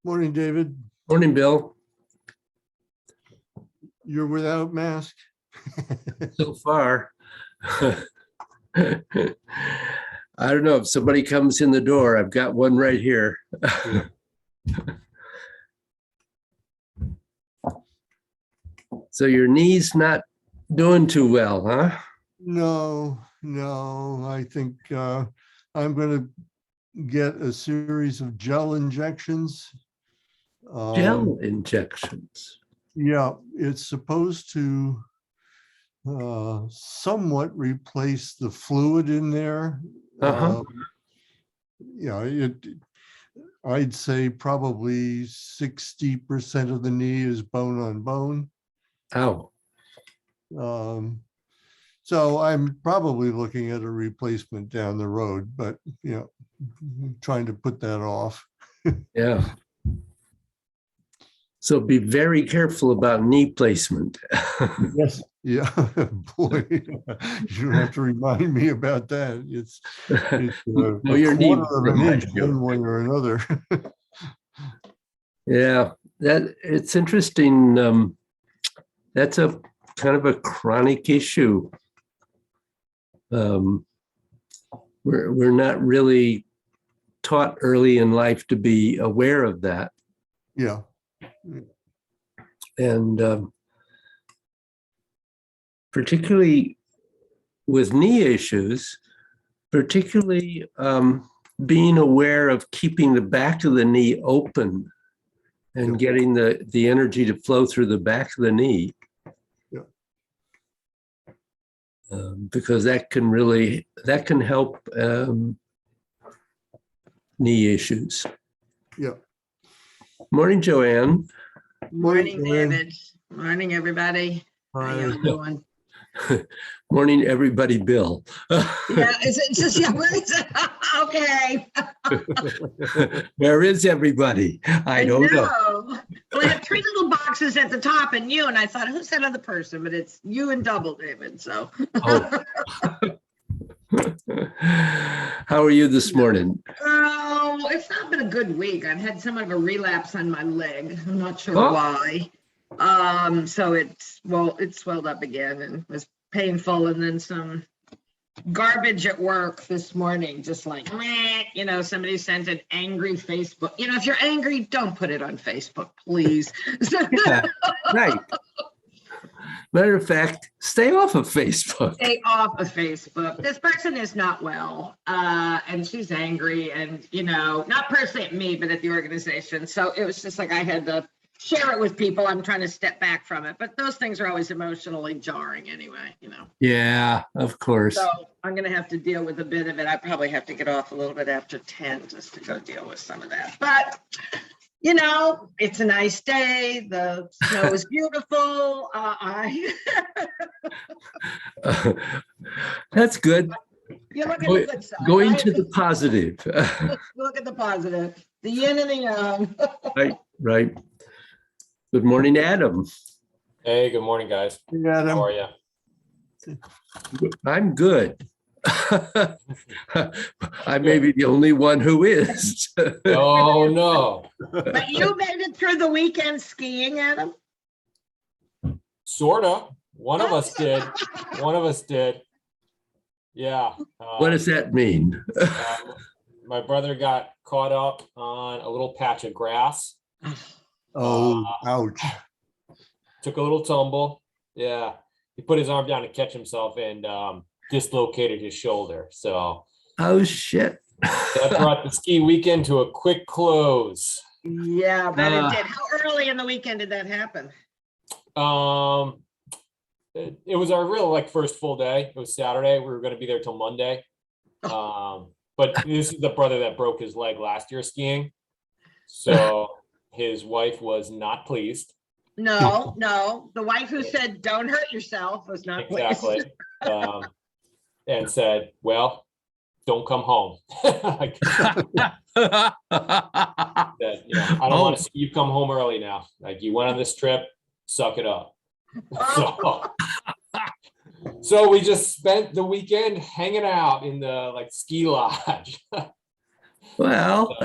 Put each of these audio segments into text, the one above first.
Morning, David. Morning, Bill. You're without mask? So far. I don't know if somebody comes in the door. I've got one right here. Yeah. So your knee's not doing too well, huh? No, I think I'm going to get a series of gel injections. Gel injections. Yeah, it's supposed to somewhat replace the fluid in there. Uh-huh. I'd say probably 60% of the knee is bone on bone. Ow. So I'm probably looking at a replacement down the road, but trying to put that off. Yeah. So be very careful about knee placement. Yes. Yeah, boy, you don't have to remind me about that. It's No, a your knee quarter of an inch one way or another. Yeah, that it's interesting. That's a kind of a chronic issue. We're not really taught early in life to be aware of that. Yeah. And particularly with knee issues, particularly being aware of keeping the back of the knee open and getting the energy to flow through the back of the knee. Yeah. Because that can help knee issues. Yeah. Morning, Joanne. Morning, Joanne. David. Morning, everybody. How Hi. y'all doing? Morning, everybody, Bill. Yeah, is it just, yeah, where is it? Okay. Where is everybody? I don't know. Well, I have three little boxes at the top and you, and I thought, who's that other person? But it's you and double, David, so. Oh. How are you this morning? Oh, it's not been a good week. I've had somewhat of a relapse on my leg. I'm not sure Oh. why. So it swelled up again and was painful, and then some garbage at work this morning, just like, meh, somebody sent an angry Facebook. If you're angry, don't put it on Facebook, please. Yeah, right. Matter of fact, stay off of Facebook. Stay off of Facebook. This person is not well, and she's angry, and not personally at me, but at the organization. So it was just like I had to share it with people. I'm trying to step back from it, but those things are always emotionally jarring anyway. Yeah, of course. So I'm going to have to deal with a bit of it. I probably have to get off a little bit after 10 just to go deal with some of that. But it's a nice day. The snow is beautiful. That's good. You look at the good side. Going right? to the positive. Look at the positive. The yin and the yang. Right. Good morning, Adam. Hey, good morning, guys. Yeah, How are you? I'm good. I may be the only one who is. Oh, no. But you made it through the weekend skiing, Adam? Sorta. One of us did. One of us did. Yeah. What does that mean? My brother got caught up on a little patch of grass. Oh, ouch. Took a little tumble. Yeah. He put his arm down to catch himself and dislocated his shoulder. So Oh, shit. that brought the ski weekend to a quick close. Yeah, but it did. How early in the weekend did that happen? It was our real first full day. It was Saturday. We were going to be there till Monday. But this is the brother that broke his leg last year skiing. So his wife was not pleased. No. The wife who said, don't hurt yourself was not Exactly. pleased. And said, well, don't come home. That, I don't want to see you come home early now. You went on this trip, suck it up. So, So we just spent the weekend hanging out in the like ski lodge. Well,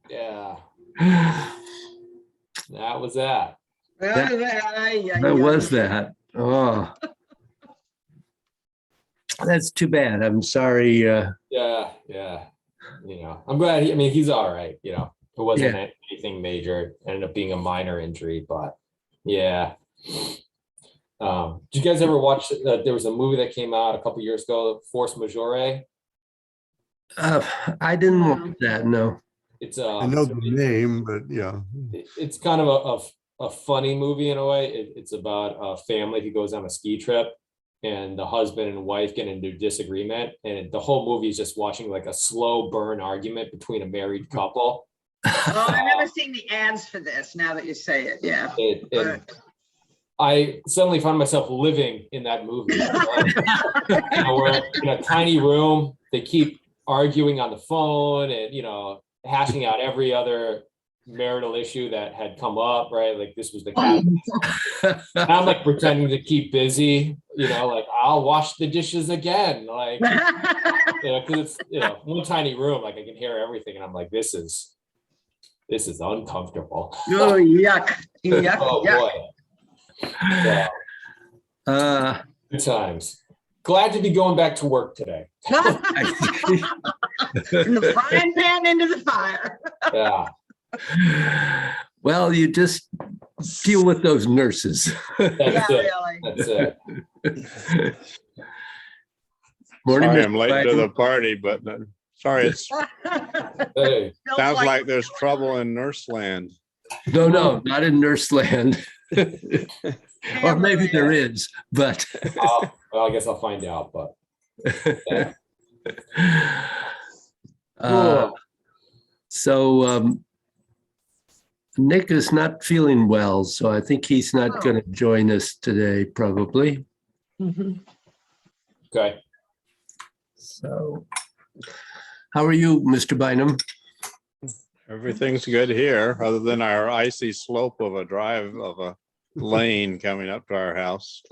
Yeah, that was that. That That was that. Oh, that's too bad. I'm sorry. Yeah. I'm glad. I mean, he's all right. It wasn't anything major. It ended up being a minor injury, but yeah. Did you guys ever watch? There was a movie that came out a couple years ago, Force Majeure. I didn't watch that. No. It's I know the name, but yeah. it's kind of a funny movie in a way. It's about a family who goes on a ski trip, and the husband and wife get into disagreement, and the whole movie is just watching like a slow burn argument between a married couple. Oh, I've never seen the ads for this. Now that you say it, yeah. I suddenly found myself living in that movie. We're in a tiny room. They keep arguing on the phone and hashing out every other marital issue that had come up, right? Like this was the cat. I'm like pretending to keep busy, like I'll wash the dishes again, like because it's one tiny room, like I can hear everything, and I'm like, this is uncomfortable. Oh, yuck. Yuck. Oh yuck. boy. Yeah. Good times. Glad to be going back to work today. From the frying pan into the fire. Yeah. Well, you just deal with those nurses. That's Yeah, it. really. That's it. Morning, Sorry, Mr. I'm late to Biden. the party, but sorry, it Hey, Feels sounds like there's trouble in Nurseland. No, not in Nurseland. Or maybe there is, but well, I guess I'll find out, but yeah. So Nick is not feeling well, so I think he's not going to join us today, probably. Mhm. Okay. So how are you, Mr. Bynum? Everything's good here, other than our icy slope of a lane coming up to our house.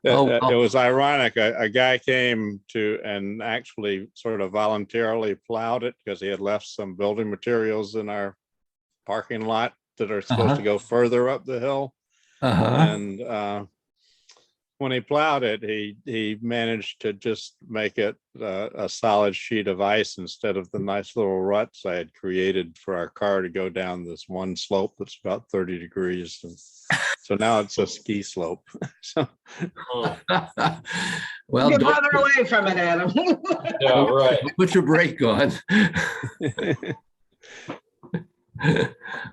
Oh, It well. was ironic. A guy came to and actually sort of voluntarily plowed it because he had left some building materials in our parking lot that are supposed to go further up the hill. And when he plowed it, he managed to just make it a solid sheet of ice instead of the nice little ruts I had created for our car to go down this one slope that's about 30 degrees. And so now it's a ski slope. So Well, Get don't further away from it, Adam. Yeah, right. put your brake on.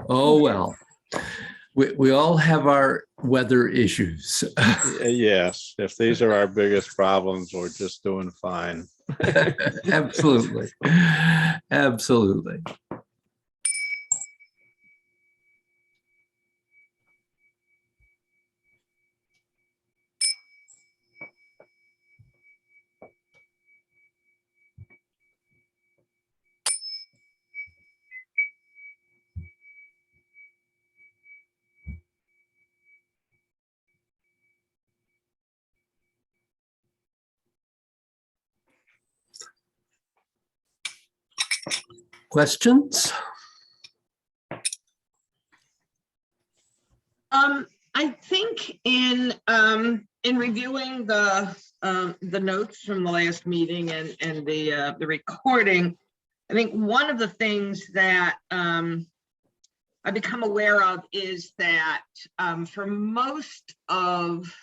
Oh, well. We all have our weather issues. yes, if these are our biggest problems, we're just doing fine. Absolutely. Absolutely. Questions? I think in reviewing the notes from the last meeting and the recording, I think one of the things that I become aware of is that for most of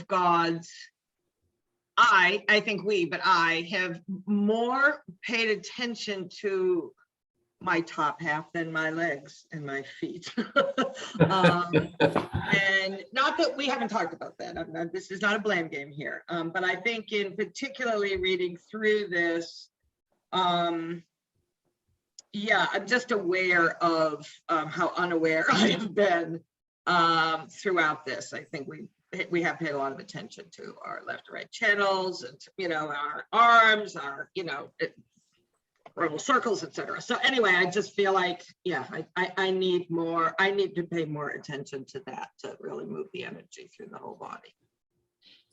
God's, I think I have more paid attention to my top half than my legs and my feet. And not that we haven't talked about that. This is not a blame game here. But I think in particularly reading through this, I'm just aware of how unaware I have been throughout this. I think we have paid a lot of attention to our left and right channels and, our arms, roll circles, etc. So anyway, I just feel like, yeah, I need more, I need to pay more attention to that to really move the energy through the whole body.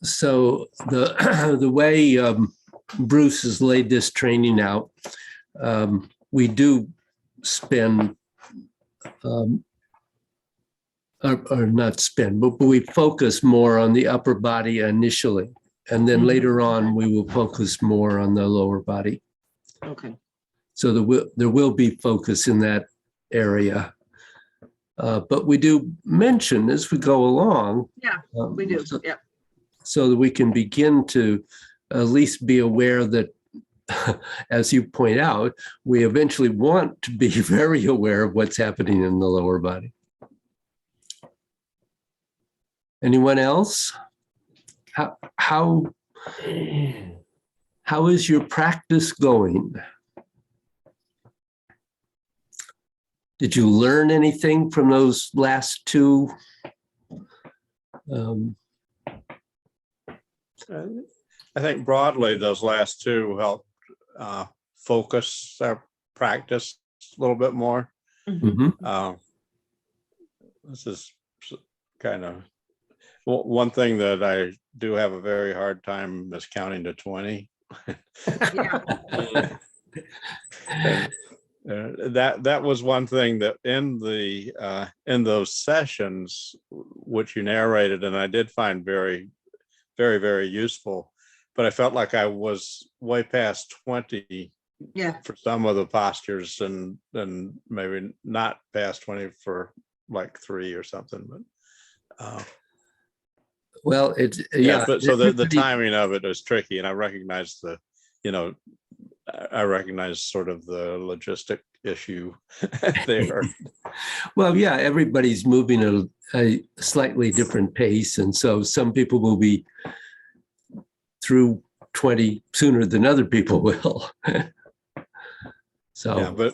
So the way Bruce has laid this training out, we do spend, or not spend, but we focus more on the upper body initially. And then later on, we will focus more on the lower body. Okay. So there will be focus in that area. But we do mention as we go along. Yeah, we do. So, Yeah. so that we can begin to at least be aware that, as you point out, we eventually want to be very aware of what's happening in the lower body. Anyone else? How is your practice going? Did you learn anything from those last two? I think broadly, those last two helped focus our practice a little bit more. Mhm. This is kind of one thing that I do have a very hard time is counting to 20. Yeah. That was one thing that in those sessions which you narrated, and I did find very, very, very useful, but I felt like I was way past 20 Yeah. for some of the postures and maybe not past 20 for like 3 or something, but Well, it's but so the timing of it is tricky, and I recognize I recognize sort of the logistic issue there. Well, yeah, everybody's moving at a slightly different pace. And so some people will be through 20 sooner than other people will. So,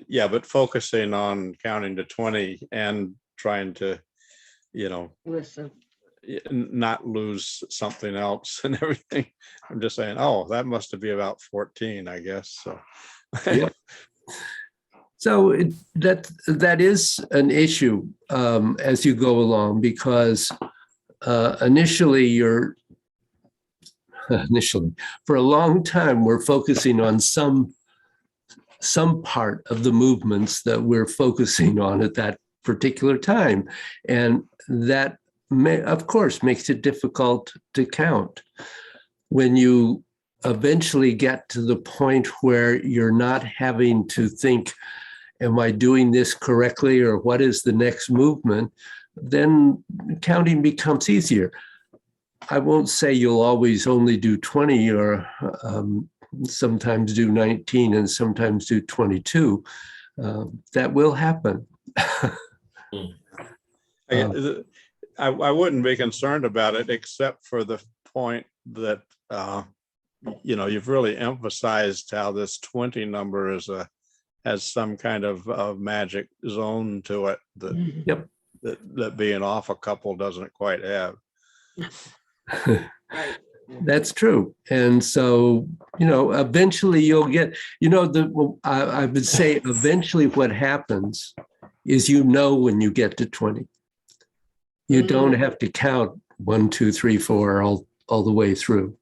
Yeah, but focusing on counting to 20 and trying to, Listen. not lose something else and everything. I'm just saying, oh, that must be about 14, I guess. So. yeah. So that is an issue as you go along, because initially for a long time, we're focusing on some part of the movements that we're focusing on at that particular time. And that of course makes it difficult to count. When you eventually get to the point where you're not having to think, am I doing this correctly, or what is the next movement, then counting becomes easier. I won't say you'll always only do 20 or sometimes do 19 and sometimes do 22. That will happen. I wouldn't be concerned about it, except for the point that, you've really emphasized how this 20 number has some kind of magic zone to it that being off a couple doesn't quite have. Right. That's true. And so, eventually you'll get, I would say eventually what happens is, when you get to 20, you don't have to count 1, 2, 3, 4 all the way through.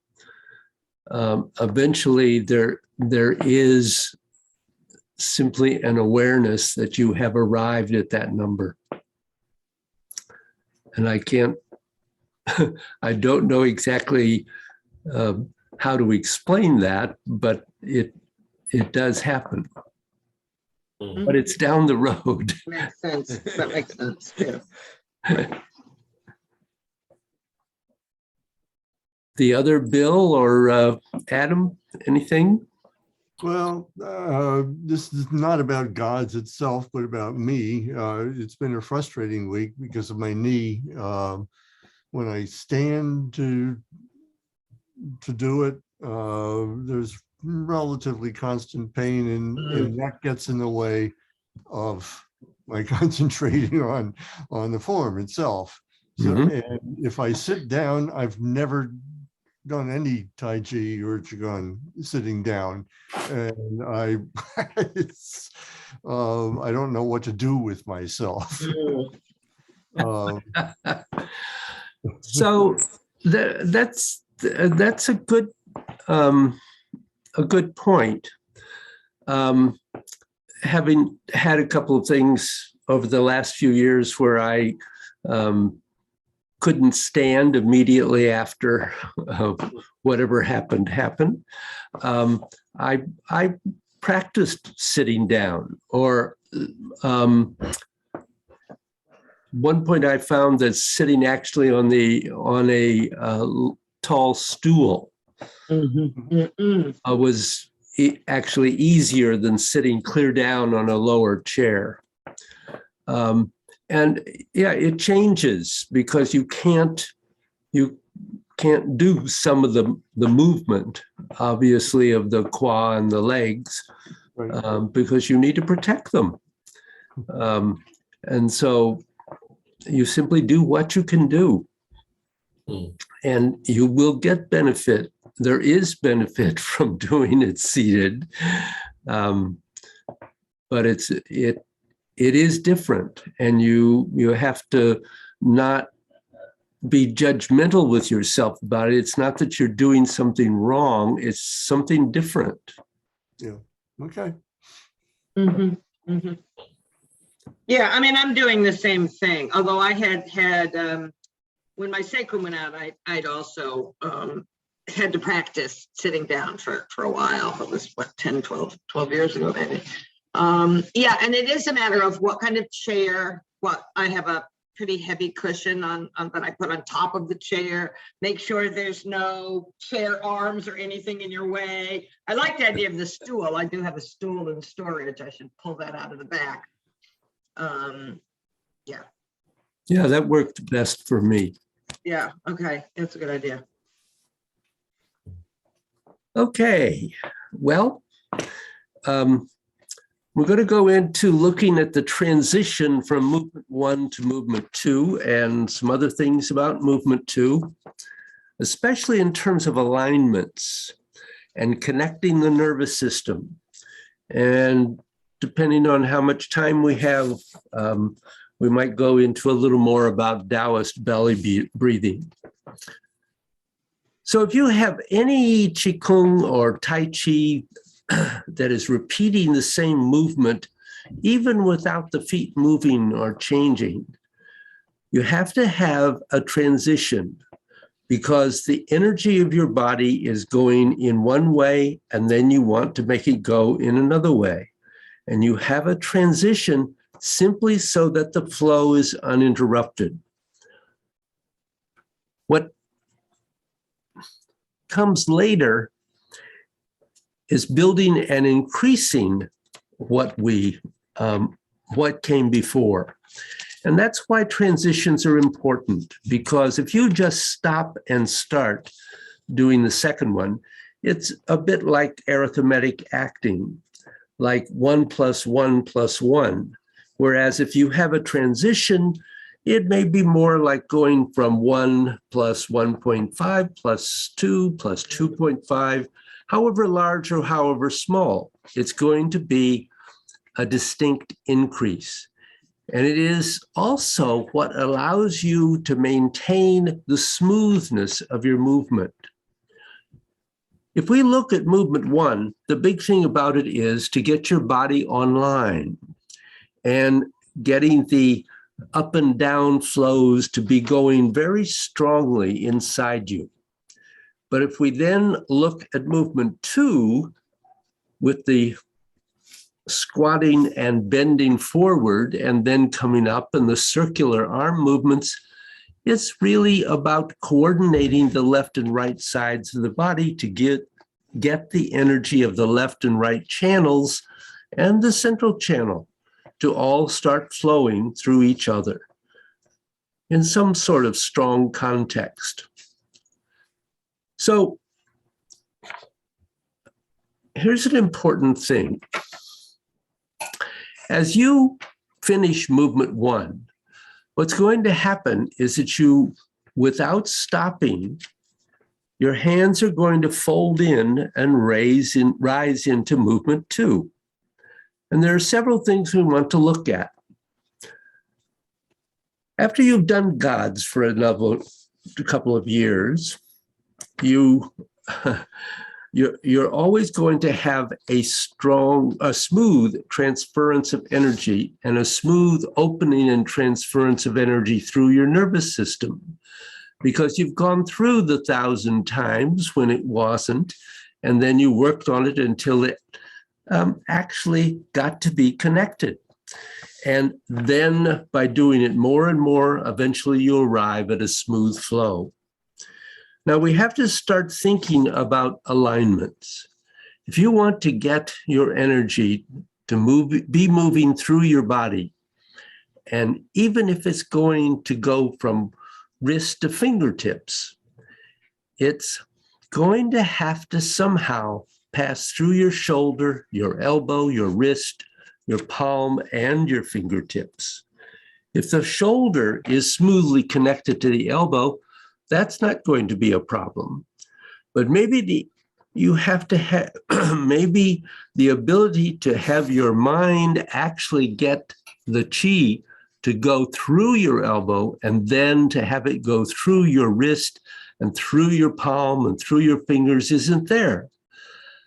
Eventually there is simply an awareness that you have arrived at that number. And I don't know exactly how to explain that, but it does happen. But it's down the road. Makes sense. That makes sense too. The other Bill or Adam, anything? Well, this is not about gods itself, but about me. It's been a frustrating week because of my knee. When I stand to do it, there's relatively constant pain, and that gets in the way of my concentrating on the form itself. So, and if I sit down, I've never done any Tai Chi or Qigong sitting down. And I don't know what to do with myself. Um, So that's a good point. Having had a couple of things over the last few years where I couldn't stand immediately after whatever happened. I practiced sitting down, or one point I found that sitting actually on a tall stool was actually easier than sitting clear down on a lower chair. And yeah, it changes because you can't do some of the movement, obviously, of the qua and the legs, right. because you need to protect them. And so you simply do what you can do, and you will get benefit. There is benefit from doing it seated, but it is different, and you have to not be judgmental with yourself about it. It's not that you're doing something wrong, it's something different. Yeah. Okay. Yeah, I mean, I'm doing the same thing, although I had when my sacrum went out, I'd also had to practice sitting down for a while. It was what, 10, 12 years ago, maybe. Yeah, and it is a matter of what kind of chair. I have a pretty heavy cushion on that I put on top of the chair. Make sure there's no chair arms or anything in your way. I like the idea of the stool. I do have a stool in storage. I should pull that out of the back. Yeah, that worked best for me. Yeah, okay, that's a good idea. Okay, well, we're going to go into looking at the transition from movement 1 to movement 2 and some other things about movement 2, especially in terms of alignments and connecting the nervous system. And depending on how much time we have, we might go into a little more about Taoist belly breathing. So if you have any Qigong or Tai Chi that is repeating the same movement, even without the feet moving or changing, you have to have a transition, because the energy of your body is going in one way and then you want to make it go in another way. And you have a transition simply so that the flow is uninterrupted. What comes later is building and increasing what came before. And that's why transitions are important, because if you just stop and start doing the second one, it's a bit like arithmetic acting, like 1 + 1 + 1. Whereas if you have a transition, it may be more like going from 1 + 1.5 + 2 + 2.5, however large or however small. It's going to be a distinct increase. And it is also what allows you to maintain the smoothness of your movement. If we look at movement 1, the big thing about it is to get your body online and getting the up and down flows to be going very strongly inside you. But if we then look at movement 2 with the squatting and bending forward and then coming up and the circular arm movements, it's really about coordinating the left and right sides of the body to get the energy of the left and right channels and the central channel to all start flowing through each other in some sort of strong context. So here's an important thing. As you finish movement 1, what's going to happen is that you, without stopping, your hands are going to fold in and rise into movement 2. And there are several things we want to look at. After you've done gods for a couple of years, you're always going to have a smooth transference of energy and a smooth opening and transference of energy through your nervous system, because you've gone through the 1,000 times when it wasn't, and then you worked on it until it actually got to be connected. And then by doing it more and more, eventually you arrive at a smooth flow. Now we have to start thinking about alignments. If you want to get your energy to be moving through your body, and even if it's going to go from wrist to fingertips, it's going to have to somehow pass through your shoulder, your elbow, your wrist, your palm, and your fingertips. If the shoulder is smoothly connected to the elbow, that's not going to be a problem. But maybe you have to have maybe the ability to have your mind actually get the chi to go through your elbow, and then to have it go through your wrist and through your palm and through your fingers isn't there.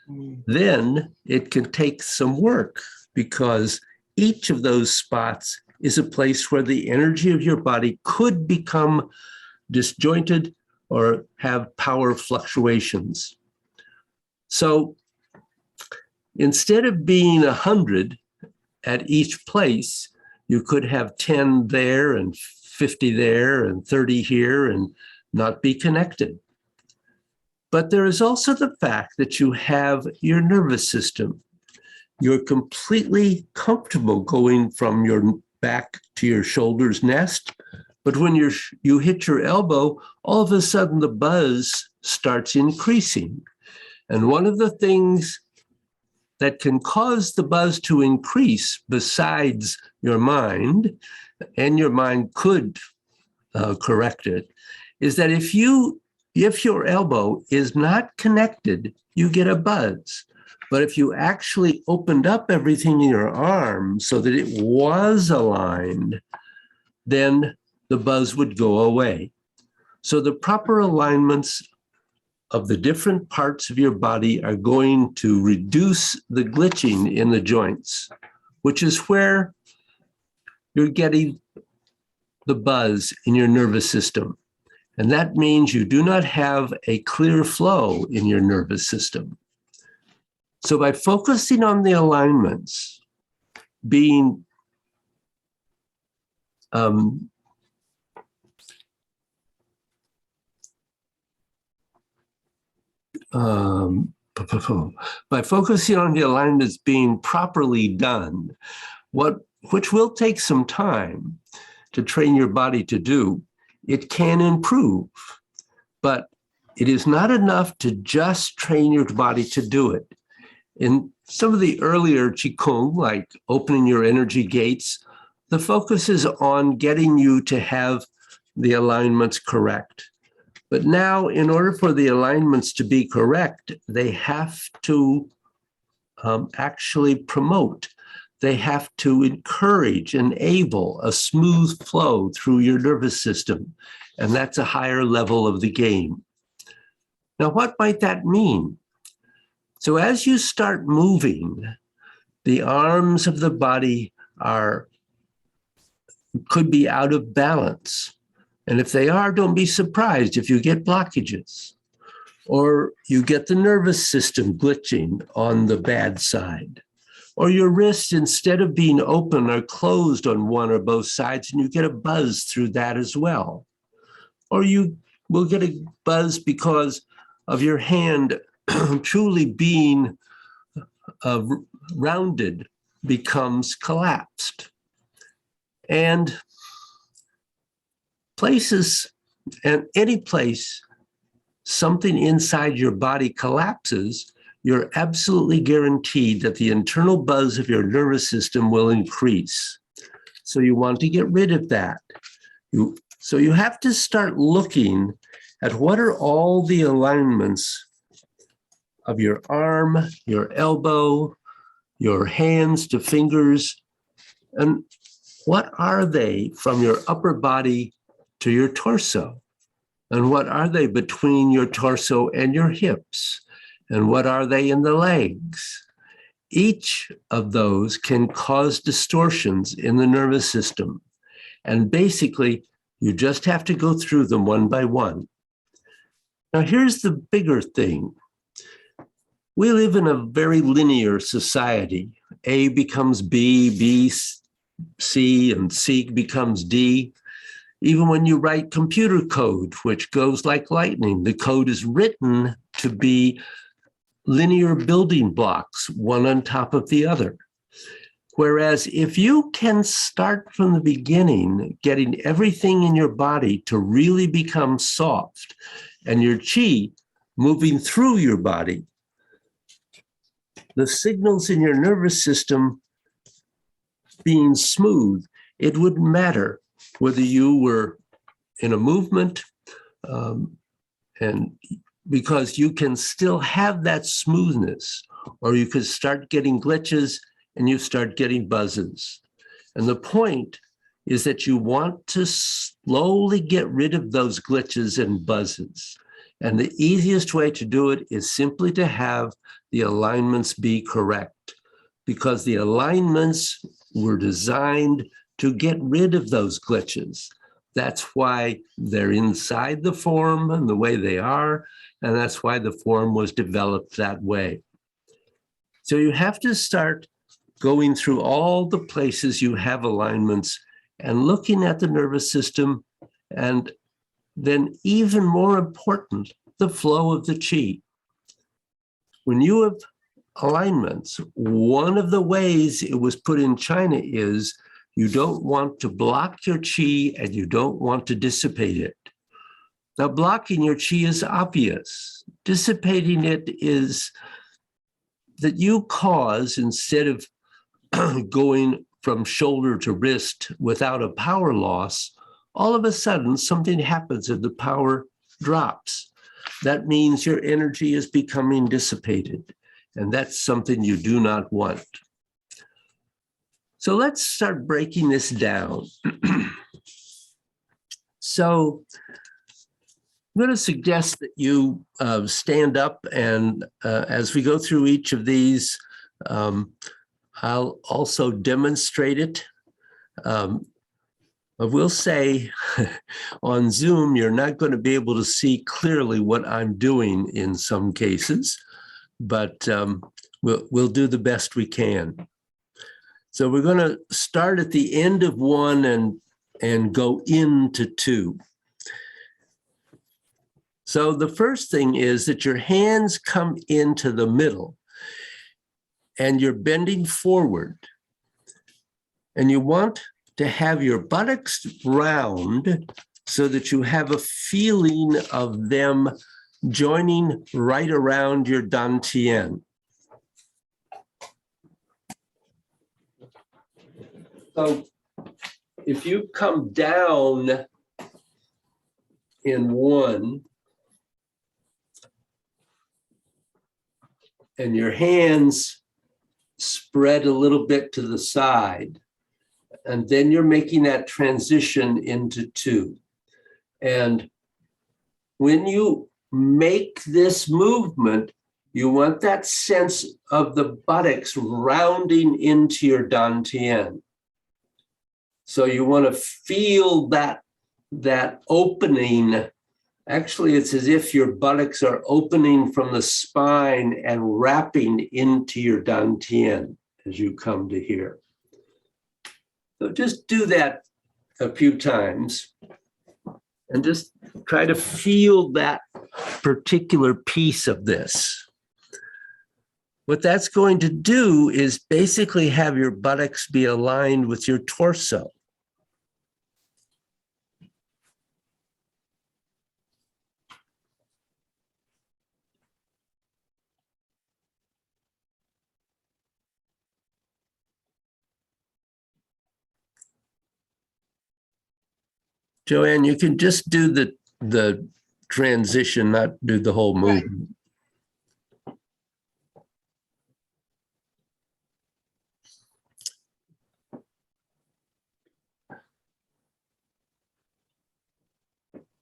Then it can take some work, because each of those spots is a place where the energy of your body could become disjointed or have power fluctuations. So instead of being 100 at each place, you could have 10 there and 50 there and 30 here and not be connected. But there is also the fact that you have your nervous system. You're completely comfortable going from your back to your shoulder's nest, but when you hit your elbow, all of a sudden the buzz starts increasing. And one of the things that can cause the buzz to increase, besides your mind, and your mind could correct it, is that if your elbow is not connected, you get a buzz. But if you actually opened up everything in your arm so that it was aligned, then the buzz would go away. So the proper alignments of the different parts of your body are going to reduce the glitching in the joints, which is where you're getting the buzz in your nervous system. And that means you do not have a clear flow in your nervous system. So by focusing on the alignments, being by focusing on the alignments being properly done, which will take some time to train your body to do, it can improve. But it is not enough to just train your body to do it. In some of the earlier Qigong, like opening your energy gates, the focus is on getting you to have the alignments correct. But now, in order for the alignments to be correct, they have to actually promote. They have to encourage, enable a smooth flow through your nervous system. And that's a higher level of the game. Now, what might that mean? So as you start moving, the arms of the body could be out of balance. And if they are, don't be surprised if you get blockages, or you get the nervous system glitching on the bad side, or your wrists, instead of being open, are closed on one or both sides, and you get a buzz through that as well. Or you will get a buzz because of your hand truly being rounded becomes collapsed. And places, and any place something inside your body collapses, you're absolutely guaranteed that the internal buzz of your nervous system will increase. So you want to get rid of that. So you have to start looking at what are all the alignments of your arm, your elbow, your hands to fingers, and what are they from your upper body to your torso? And what are they between your torso and your hips? And what are they in the legs? Each of those can cause distortions in the nervous system. And basically, you just have to go through them one by one. Now, here's the bigger thing. We live in a very linear society. A becomes B, B, C, and C becomes D. Even when you write computer code, which goes like lightning, the code is written to be linear building blocks, one on top of the other. Whereas if you can start from the beginning, getting everything in your body to really become soft and your chi moving through your body, the signals in your nervous system being smooth, it wouldn't matter whether you were in a movement, and because you can still have that smoothness, or you could start getting glitches and you start getting buzzes. And the point is that you want to slowly get rid of those glitches and buzzes. And the easiest way to do it is simply to have the alignments be correct, because the alignments were designed to get rid of those glitches. That's why they're inside the form and the way they are, and that's why the form was developed that way. So you have to start going through all the places you have alignments and looking at the nervous system, and then even more important, the flow of the chi. When you have alignments, one of the ways it was put in China is you don't want to block your chi and you don't want to dissipate it. Now, blocking your chi is obvious. Dissipating it is that you cause, instead of going from shoulder to wrist without a power loss, all of a sudden something happens and the power drops. That means your energy is becoming dissipated, and that's something you do not want. So let's start breaking this down. So I'm going to suggest that you stand up, and as we go through each of these, I'll also demonstrate it. I will say on Zoom, you're not going to be able to see clearly what I'm doing in some cases, but we'll do the best we can. So we're going to start at the end of one and go into two. So the first thing is that your hands come into the middle and you're bending forward, and you want to have your buttocks round so that you have a feeling of them joining right around your dantian. So if you come down in one and your hands spread a little bit to the side, and then you're making that transition into two. And when you make this movement, you want that sense of the buttocks rounding into your dantian. So you want to feel that opening. Actually, it's as if your buttocks are opening from the spine and wrapping into your dantian as you come to here. So just do that a few times and just try to feel that particular piece of this. What that's going to do is basically have your buttocks be aligned with your torso. Joanne, you can just do the transition, not do the whole Right. movement.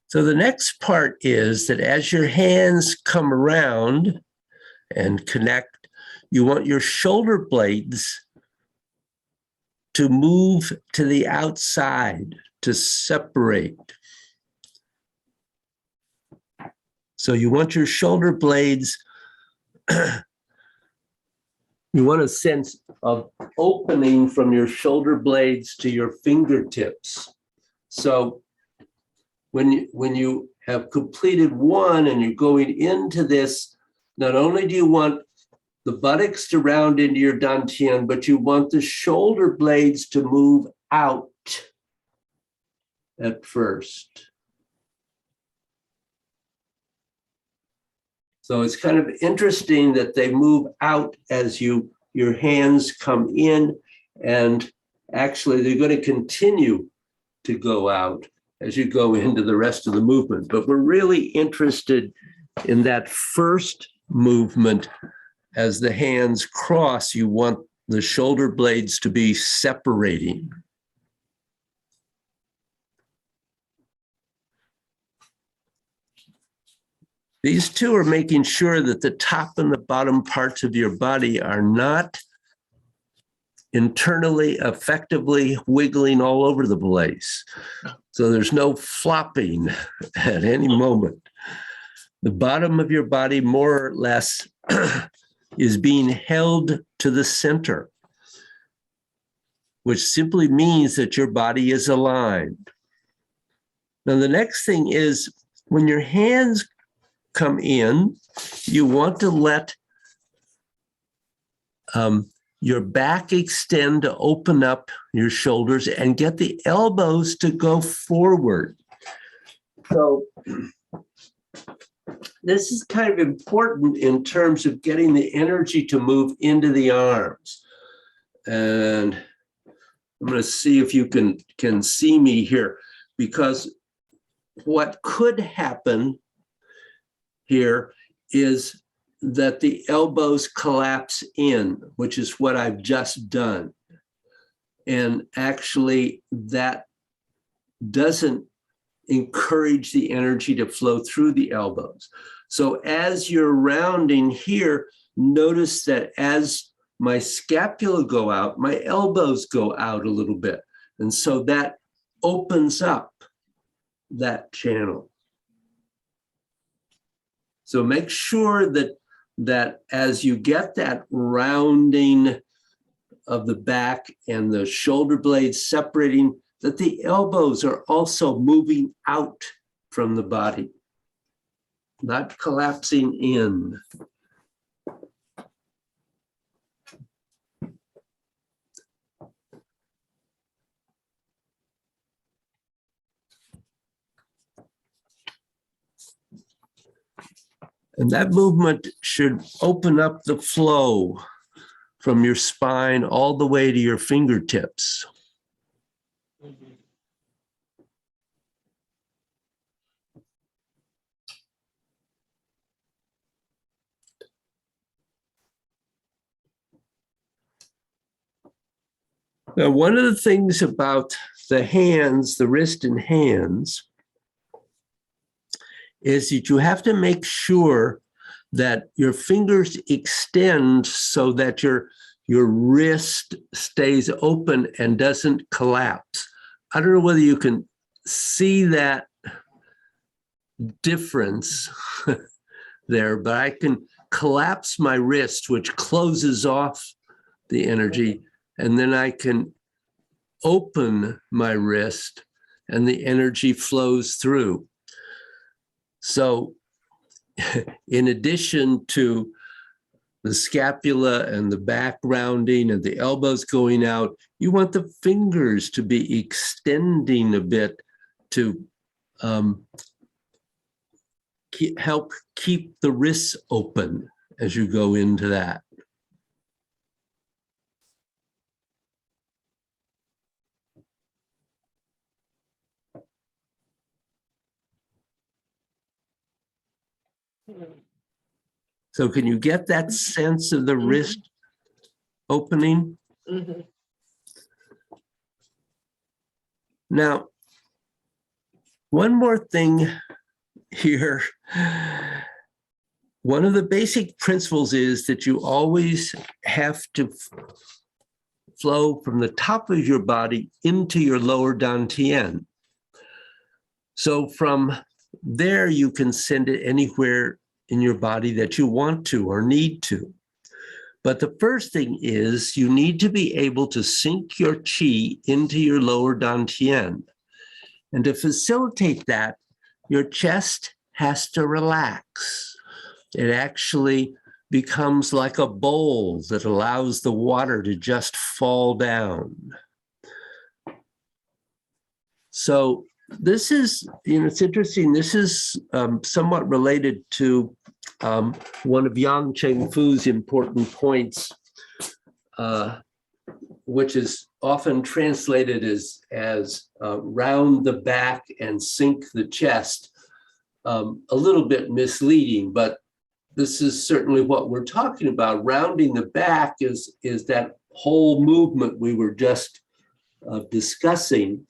So the next part is that as your hands come around and connect, you want your shoulder blades to move to the outside, to separate. So you want your shoulder blades, you want a sense of opening from your shoulder blades to your fingertips. So when you have completed one and you're going into this, not only do you want the buttocks to round into your dantian, but you want the shoulder blades to move out at first. So it's kind of interesting that they move out as your hands come in, and actually they're going to continue to go out as you go into the rest of the movement. But we're really interested in that first movement. As the hands cross, you want the shoulder blades to be separating. These two are making sure that the top and the bottom parts of your body are not internally effectively wiggling all over the place. So there's no flopping at any moment. The bottom of your body, more or less, is being held to the center, which simply means that your body is aligned. Now, the next thing is when your hands come in, you want to let your back extend to open up your shoulders and get the elbows to go forward. So this is kind of important in terms of getting the energy to move into the arms. And I'm going to see if you can see me here, because what could happen here is that the elbows collapse in, which is what I've just done. And actually that doesn't encourage the energy to flow through the elbows. So as you're rounding here, notice that as my scapula go out, my elbows go out a little bit. And so that opens up that channel. So make sure that as you get that rounding of the back and the shoulder blades separating, that the elbows are also moving out from the body, not collapsing in. And that movement should open up the flow from your spine all the way to your fingertips. Now, one of the things about the hands, the wrist and hands, is that you have to make sure that your fingers extend so that your wrist stays open and doesn't collapse. I don't know whether you can see that difference there, but I can collapse my wrist, which closes off the energy, and then I can open my wrist and the energy flows through. So in addition to the scapula and the back rounding and the elbows going out, you want the fingers to be extending a bit to help keep the wrists open as you go into that. So can you get that sense of the wrist opening? Mhm. Now, one more thing here. One of the basic principles is that you always have to flow from the top of your body into your lower dantian. So from there, you can send it anywhere in your body that you want to or need to. But the first thing is you need to be able to sink your chi into your lower dantian. And to facilitate that, your chest has to relax. It actually becomes like a bowl that allows the water to just fall down. So this is, it's interesting. This is somewhat related to one of Yang Cheng Fu's important points, which is often translated as round the back and sink the chest. A little bit misleading, but this is certainly what we're talking about. Rounding the back is that whole movement we were just discussing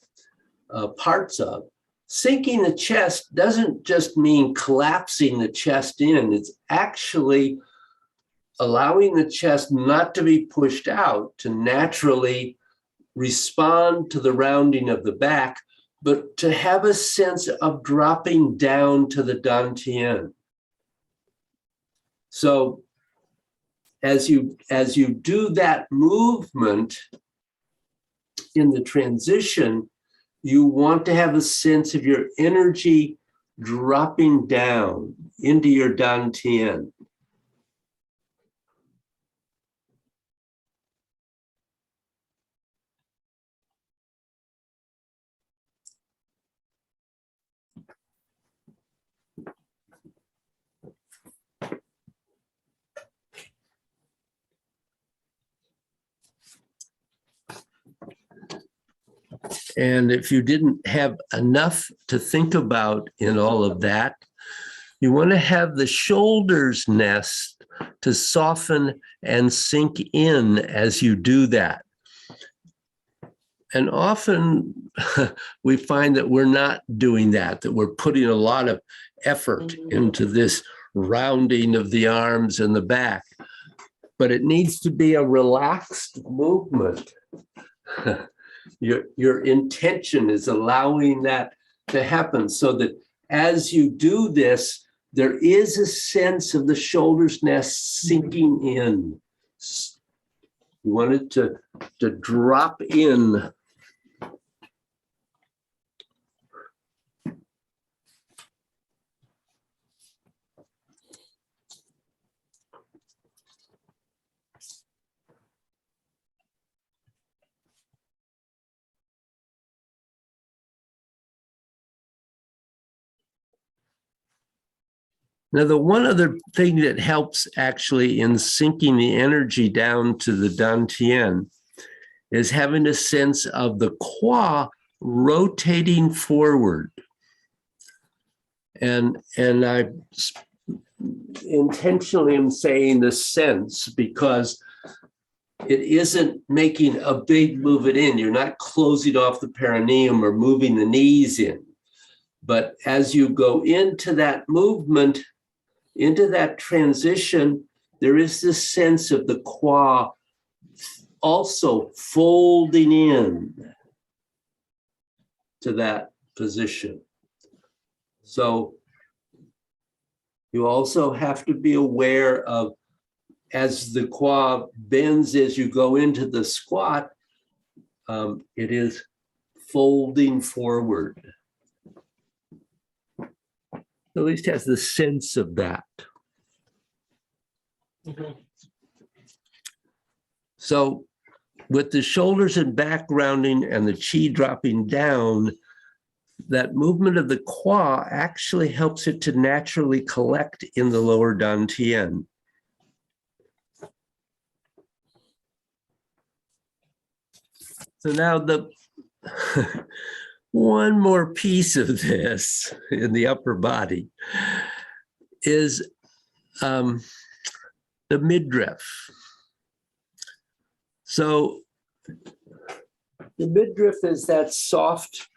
parts of. Sinking the chest doesn't just mean collapsing the chest in. It's actually allowing the chest not to be pushed out, to naturally respond to the rounding of the back, but to have a sense of dropping down to the dantian. So as you do that movement in the transition, you want to have a sense of your energy dropping down into your dantian. And if you didn't have enough to think about in all of that, you want to have the shoulders nest to soften and sink in as you do that. And often we find that we're not doing that we're putting a lot of effort into this rounding of the arms and the back. But it needs to be a relaxed movement. Your intention is allowing that to happen so that as you do this, there is a sense of the shoulders nest sinking in. You want it to drop in. Now, the one other thing that helps actually in sinking the energy down to the dantian is having a sense of the qua rotating forward. And I intentionally am saying the sense because it isn't making a big movement in. You're not closing off the perineum or moving the knees in. But as you go into that movement, into that transition, there is this sense of the qua also folding in to that position. So you also have to be aware of, as the qua bends as you go into the squat, it is folding forward. At least has the sense of that. So with the shoulders and back rounding and the chi dropping down, that movement of the qua actually helps it to naturally collect in the lower dantian. So now the one more piece of this in the upper body is the midriff. So the midriff is that soft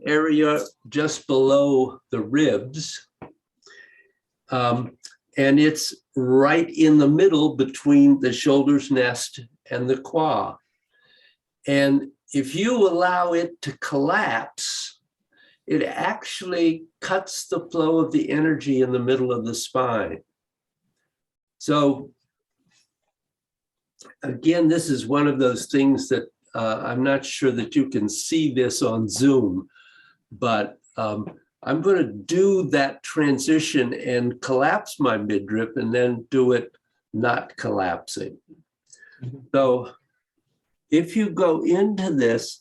area just below the ribs. And it's right in the middle between the shoulder's nest and the quad. And if you allow it to collapse, it actually cuts the flow of the energy in the middle of the spine. So again, this is one of those things that I'm not sure that you can see this on Zoom, but I'm going to do that transition and collapse my midriff and then do it not collapsing. So if you go into this,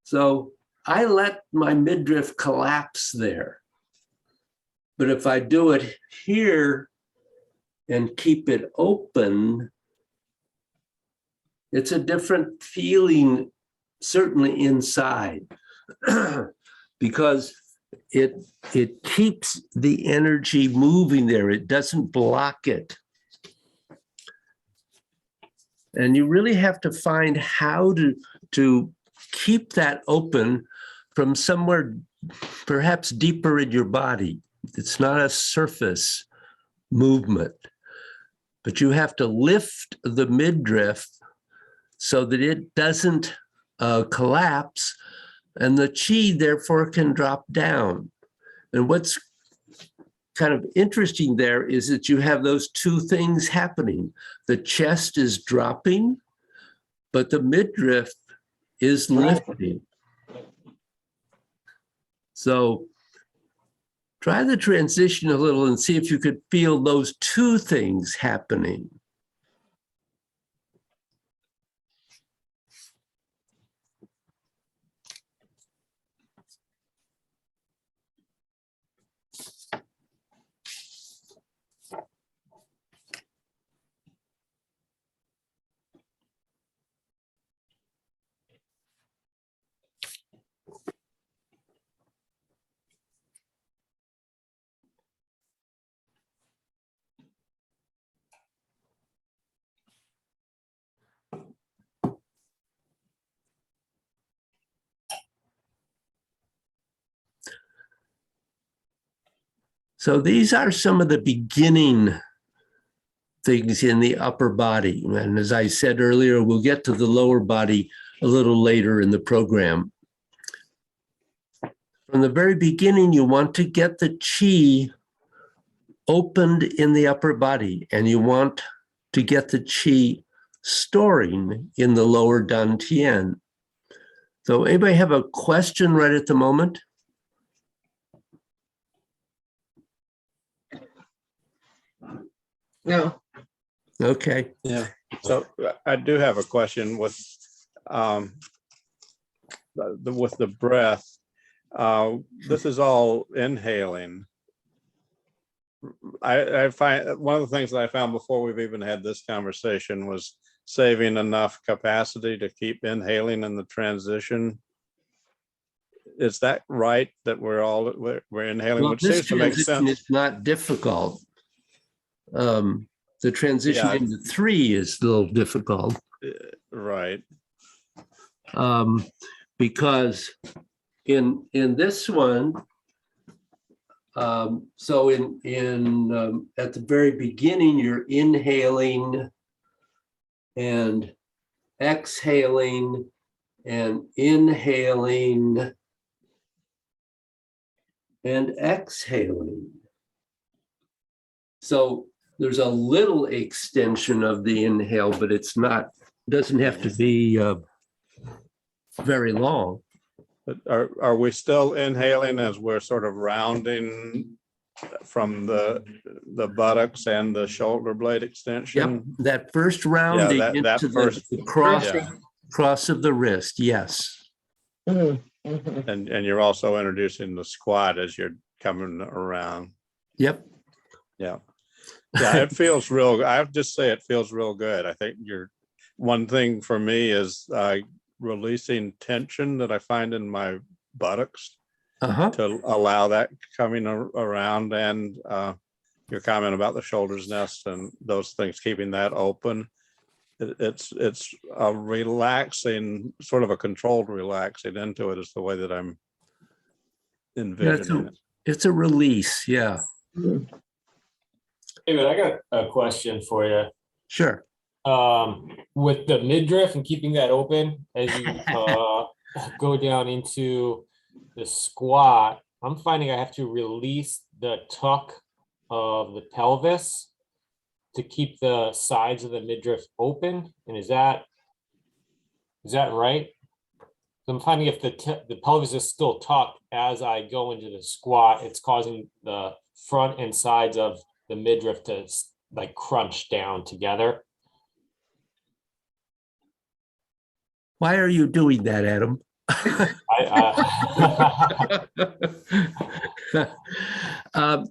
so I let my midriff collapse there. But if I do it here and keep it open, it's a different feeling, certainly inside, because it keeps the energy moving there. It doesn't block it. And you really have to find how to keep that open from somewhere perhaps deeper in your body. It's not a surface movement, but you have to lift the midriff so that it doesn't collapse, and the chi therefore can drop down. And what's kind of interesting there is that you have those two things happening. The chest is dropping, but the midriff is lifting. So try the transition a little and see if you could feel those two things happening. So these are some of the beginning things in the upper body. And as I said earlier, we'll get to the lower body a little later in the program. From the very beginning, you want to get the chi opened in the upper body, and you want to get the chi storing in the lower dantian. So anybody have a question right at the moment? No. Okay. Yeah. So I do have a question with the breath. This is all inhaling. I find one of the things that I found before we've even had this conversation was saving enough capacity to keep inhaling in the transition. Is that right, that we're inhaling, Well, which this seems to make transition sense? is not difficult. The transition Yeah. into 3 is a little difficult. Right. Because in this one, so at the very beginning, you're inhaling and exhaling and inhaling and exhaling. So there's a little extension of the inhale, but it's not, doesn't have to be very long. But are we still inhaling as we're sort of rounding from the buttocks and the shoulder blade Yep, extension? that first rounding that into first- the cross, Yeah. cross of the wrist, yes. Mhm, mhm. And you're also introducing the squat as you're coming around. Yep. Yeah. Yeah, it feels real. I have to just say it feels real good. I think one thing for me is releasing tension that I find in my buttocks. Uh-huh. to allow that coming around, and your comment about the shoulder's nest and those things, keeping that open. It's a relaxing, sort of a controlled relaxing into it is the way that I'm envisioning it. It's a release. Yeah, David, I got a question for you. sure. With the midriff and keeping that open as you go down into the squat, I'm finding I have to release the tuck of the pelvis to keep the sides of the midriff open. And is that right? I'm finding if the pelvis is still tucked as I go into the squat, it's causing the front and sides of the midriff to like crunch down together. Why are you doing that, Adam?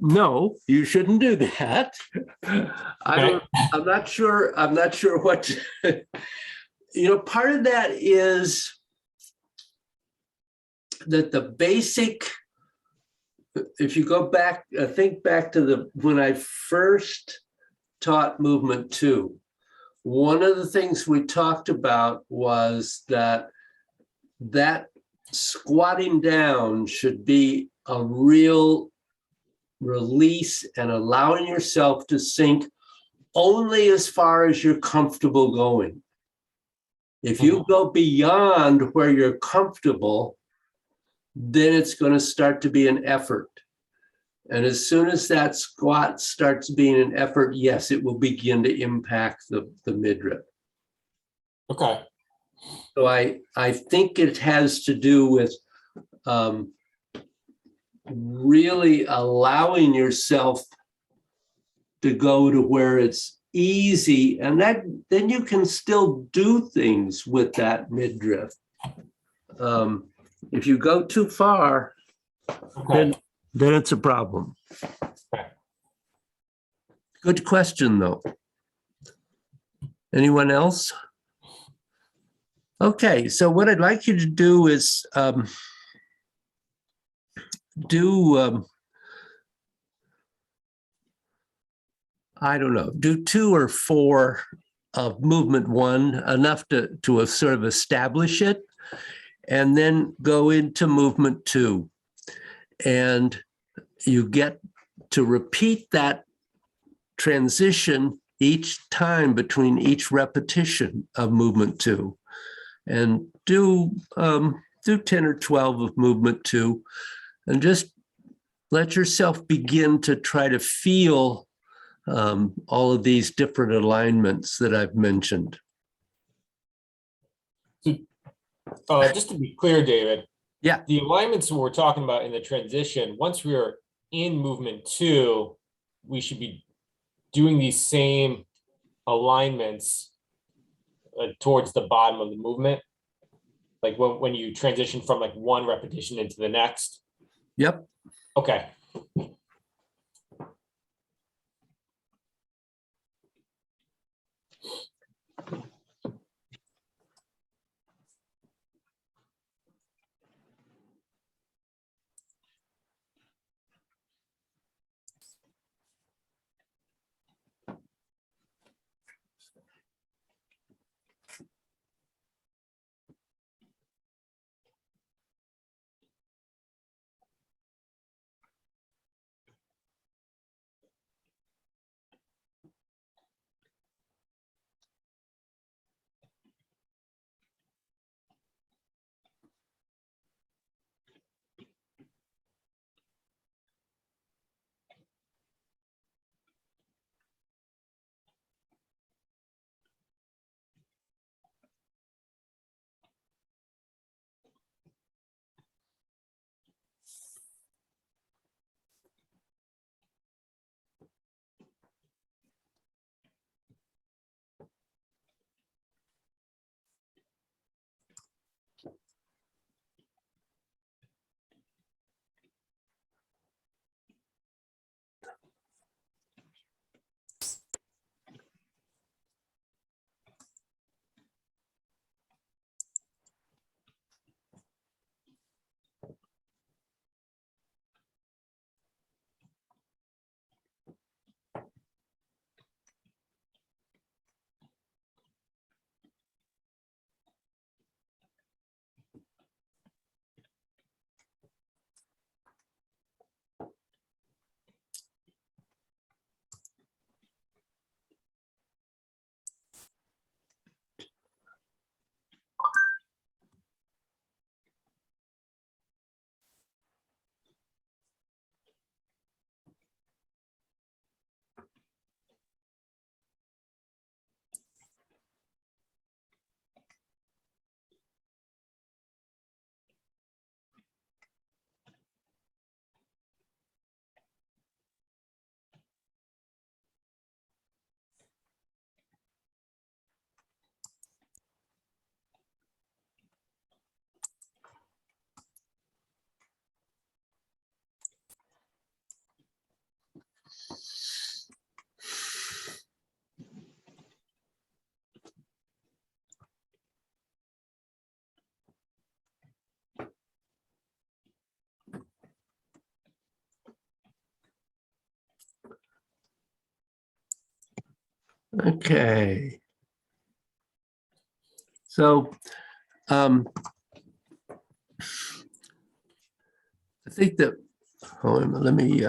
No, you shouldn't do that. I'm not sure what, part of that is that the basic, if you go back, think back to when I first taught movement 2, one of the things we talked about was that squatting down should be a real release and allowing yourself to sink only as far as you're comfortable going. If you go beyond where you're comfortable, then it's going to start to be an effort. And as soon as that squat starts being an effort, yes, it will begin to impact the midriff. Okay. So I think it has to do with really allowing yourself to go to where it's easy, and then you can still do things with that midriff. If you go too far, Okay. then it's a problem. Okay. Good question, though. Anyone else? Okay, so what I'd like you to do is do 2 or 4 of movement 1, enough to sort of establish it, and then go into movement 2. And you get to repeat that transition each time between each repetition of movement 2. And do 10 or 12 of movement 2, and just let yourself begin to try to feel all of these different alignments that I've mentioned. So, just to be clear, David. Yeah. The alignments we're talking about in the transition, once we are in movement 2, we should be doing these same alignments towards the bottom of the movement, like when you transition from like one repetition into the next. Yep. Okay. Okay. So, I think that, hold on, let me,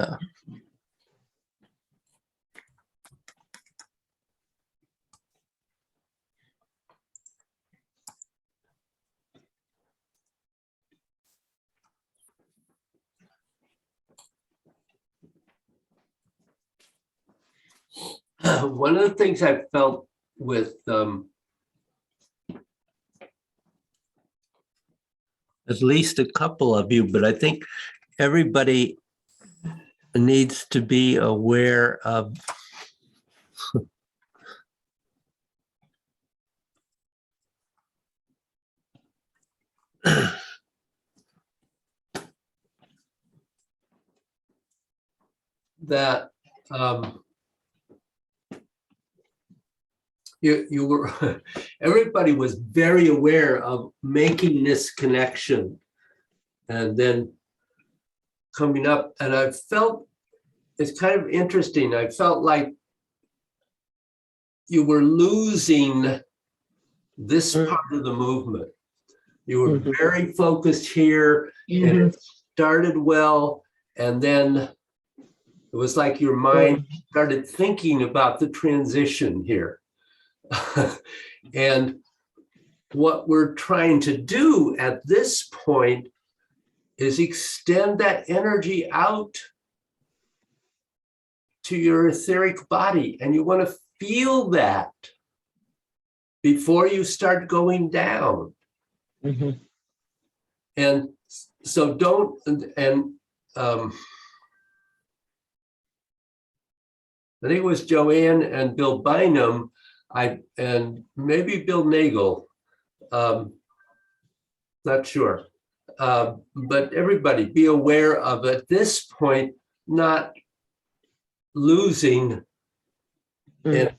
one of the things I felt with at least a couple of you, but I think everybody needs to be aware of that you were everybody was very aware of making this connection and then coming up, and I felt it's kind of interesting. I felt like you were losing this part of the movement. You were very focused here, and it started well, and then it was like your mind started thinking about the transition here. And what we're trying to do at this point is extend that energy out to your etheric body. And you want to feel that before you start going down. And so don't, and I think it was Joanne and Bill Bynum, and maybe Bill Nagel, not sure. But everybody be aware of at this point, not losing it,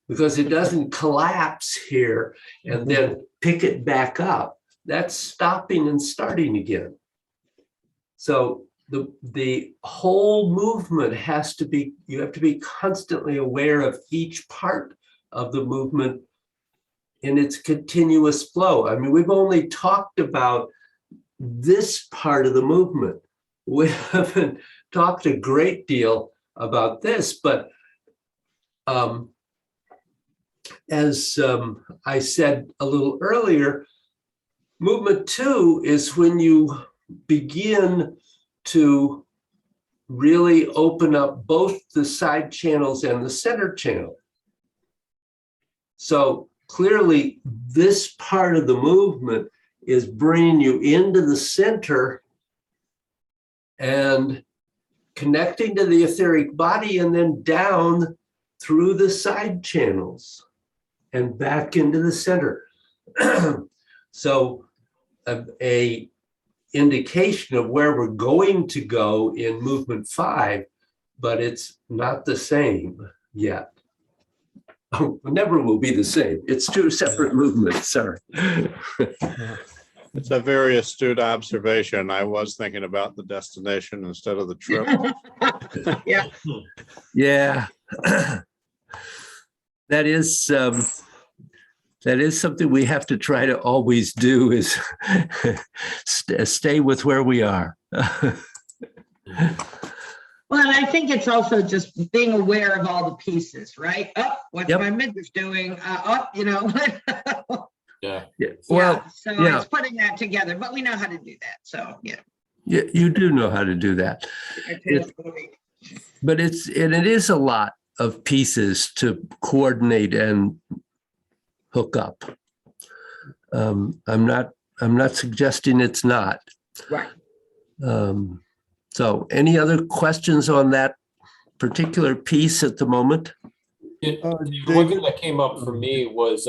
because it doesn't collapse here and then pick it back up. That's stopping and starting again. So the whole movement has to be, you have to be constantly aware of each part of the movement in its continuous flow. I mean, we've only talked about this part of the movement. We haven't talked a great deal about this, but as I said a little earlier, movement 2 is when you begin to really open up both the side channels and the center channel. So clearly, this part of the movement is bringing you into the center and connecting to the etheric body, and then down through the side channels and back into the center. So a indication of where we're going to go in movement 5, but it's not the same yet. Never will be the same. It's 2 separate movements, sorry. It's a very astute observation. I was thinking about the destination instead of the trip. Yeah. Yeah. That is something we have to try to always do, is stay with where we are. Well, and I think it's also just being aware of all the pieces, right? Oh, what's Yep. my midriff doing? Yeah. Well, So yeah. it's putting that together, but we know how to do that. So yeah. You do know how to do that. But it is a lot of pieces to coordinate and hook up. I'm not suggesting it's not. Right. So any other questions on that particular piece at the moment? The one thing that came up for me was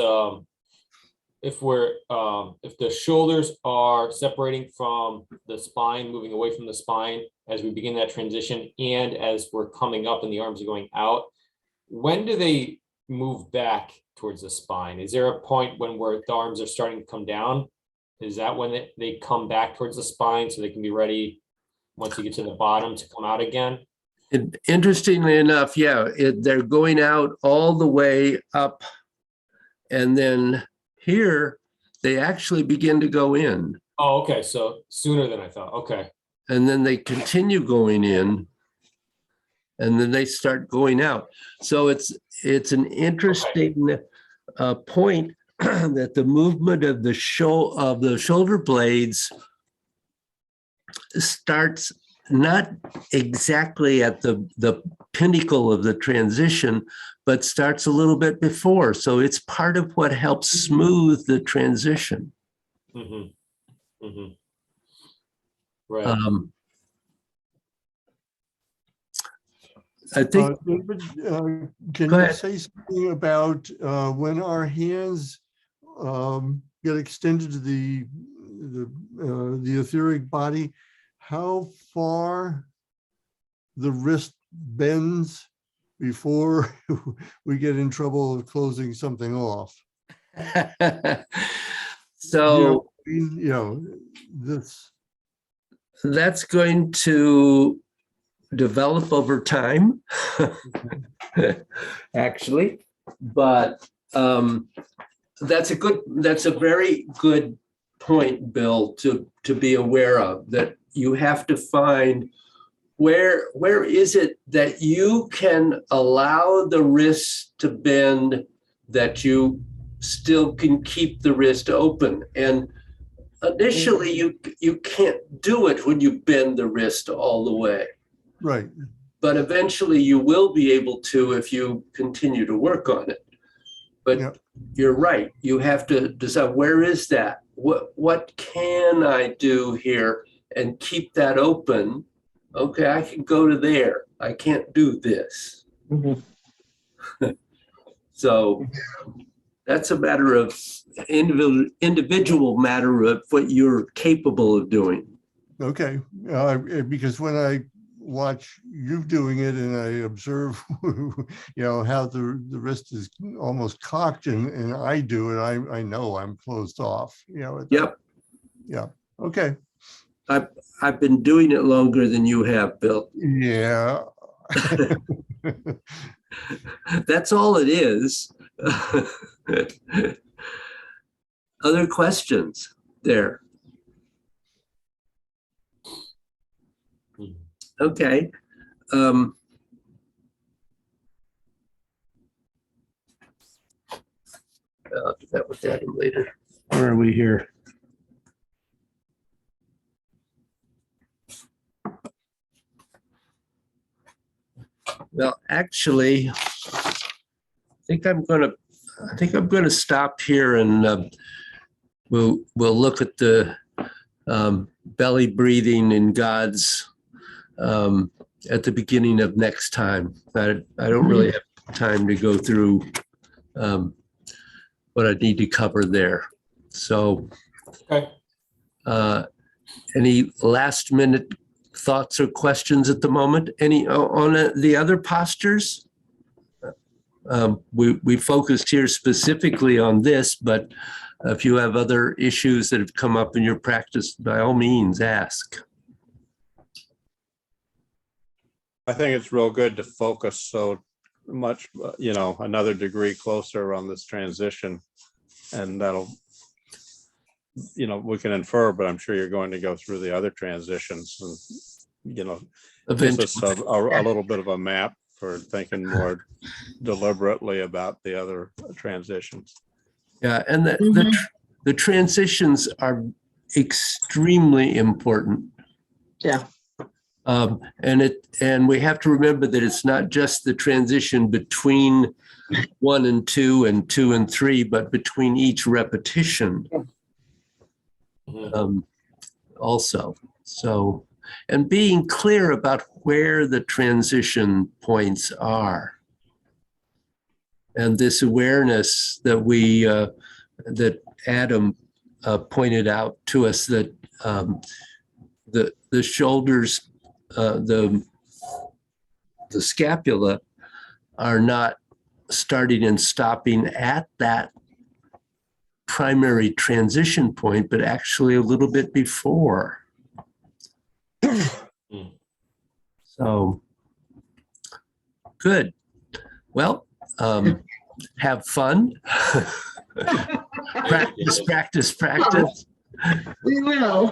if the shoulders are separating from the spine, moving away from the spine as we begin that transition, and as we're coming up and the arms are going out, when do they move back towards the spine? Is there a point when the arms are starting to come down? Is that when they come back towards the spine so they can be ready once you get to the bottom to come out again? And interestingly enough, yeah, they're going out all the way up. And then here, they actually begin to go in. Oh, okay, so sooner than I thought. Okay. And then they continue going in. And then they start going out. So it's an interesting point that the movement of the shoulder blades starts not exactly at the pinnacle of the transition, but starts a little bit before. So it's part of what helps smooth the transition. Mm-hmm. Mm-hmm. Right. I think, David, can Go you ahead. say something about when our hands get extended to the etheric body, how far the wrist bends before we get in trouble of closing something off? so This. that's going to develop over time, actually, but that's a very good point, Bill, to be aware of, that you have to find where is it that you can allow the wrist to bend, that you still can keep the wrist open. And initially you can't do it when you bend the wrist all the way. Right. But eventually you will be able to if you continue to work on it. But Yep. You're right. You have to decide, where is that? What can I do here and keep that open? Okay, I can go to there. I can't do this. So that's a matter of individual matter of what you're capable of doing. Okay, because when I watch you doing it and I observe, how the wrist is almost cocked and I do it, I know I'm closed off, Yep. Yeah, okay. I've been doing it longer than you have, Bill. Yeah. That's all it is. Other questions there? Okay. I'll do that with Adam later. Where are we here? Well, actually, I think I'm gonna stop here and we'll look at the belly breathing in God's at the beginning of next time. I don't really have time to go through what I need to cover there. So, Okay. Any last minute thoughts or questions at the moment? Any on the other postures? We focused here specifically on this, but if you have other issues that have come up in your practice, by all means, ask. I think it's real good to focus so much, another degree closer on this transition. And that'll, we can infer, but I'm sure you're going to go through the other transitions and, gives us a little bit of a map for thinking more deliberately about the other transitions. Yeah, and the transitions are extremely important. Yeah. And we have to remember that it's not just the transition between 1 and 2 and 2 and 3, but between each repetition also. So, and being clear about where the transition points are. And this awareness that that Adam pointed out to us, that the shoulders, the scapula are not starting and stopping at that primary transition point, but actually a little bit before. So Good. Well, have fun. Practice, practice, practice. We will.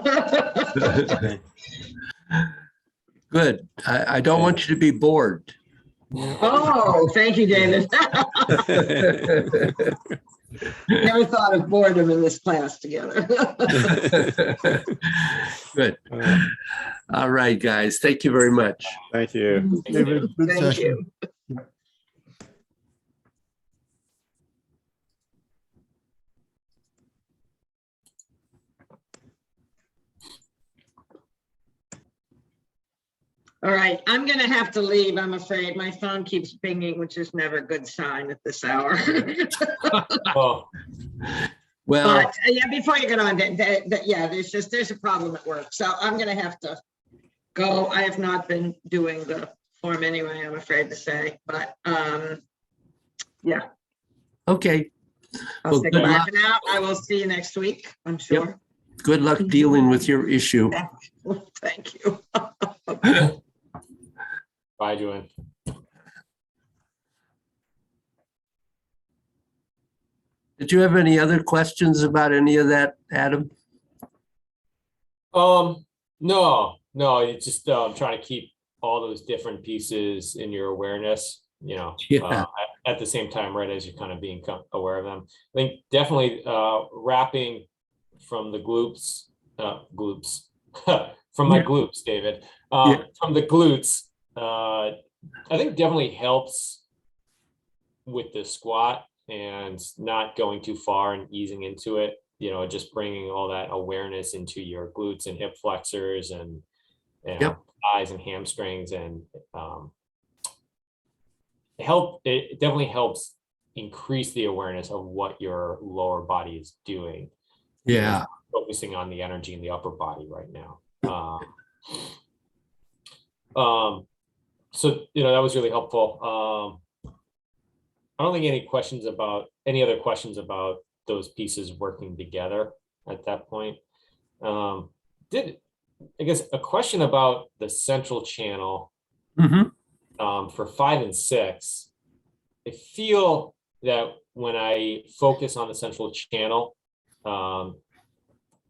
Good. I don't want you to be bored. Oh, thank you, David. Never thought of boredom in this class together. Good. All right, guys. Thank you very much. Thank you. David, good Thank session. you. All right, I'm gonna have to leave, I'm afraid. My phone keeps pinging, which is never a good sign at this hour. Oh, Well, But yeah, before you get on, yeah, there's a problem at work, so I'm gonna have to go. I have not been doing the form anyway, I'm afraid to say, but yeah, okay. I'll Well, take good a luck. back out. I will see you next week, I'm sure. Good luck dealing with your issue. Thank you. bye, Joanne. Did you have any other questions about any of that, Adam? No, it's just trying to keep all those different pieces in your awareness, Yeah. at the same time, right, as you're kind of being aware of them. I think definitely wrapping from the glutes, from my Yeah. glutes, David, Yeah. from the glutes, I think definitely helps with the squat and not going too far and easing into it, just bringing all that awareness into your glutes and hip flexors and Yep. thighs and hamstrings, and it definitely helps increase the awareness of what your lower body is doing. Yeah. Focusing on the energy in the upper body right now. So that was really helpful. I don't think any other questions about those pieces working together at that point. I guess a question about the central channel Mhm. for 5 and 6. I feel that when I focus on the central channel